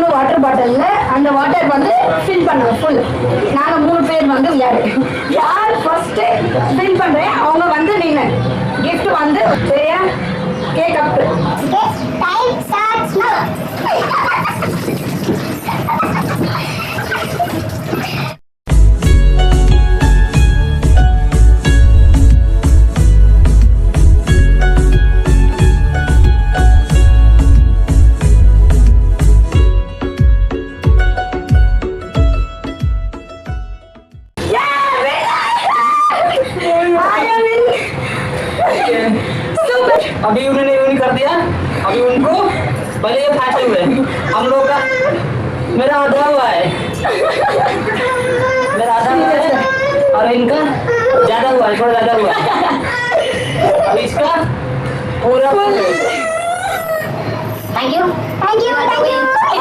3 water பாட்டில்ல அந்த water வந்து ஃபில் பண்ணுங்க ஃபுல். நாங்க 3 பேர் வந்து யார் ஃபர்ஸ்ட் ஃபில் பண்றேன் அவங்க வந்து நீங்க gift வந்து சரியா கேக் அப். Time starts now. अभी उन्होंने यूं कर दिया, अभी उनको पहले ये फाटे हुए, हम लोग का मेरा आधा हुआ है, मेरा आधा हुआ है और इनका ज्यादा हुआ है, थोड़ा ज्यादा हुआ है, अब इसका पूरा Thank you. Thank you. Thank you.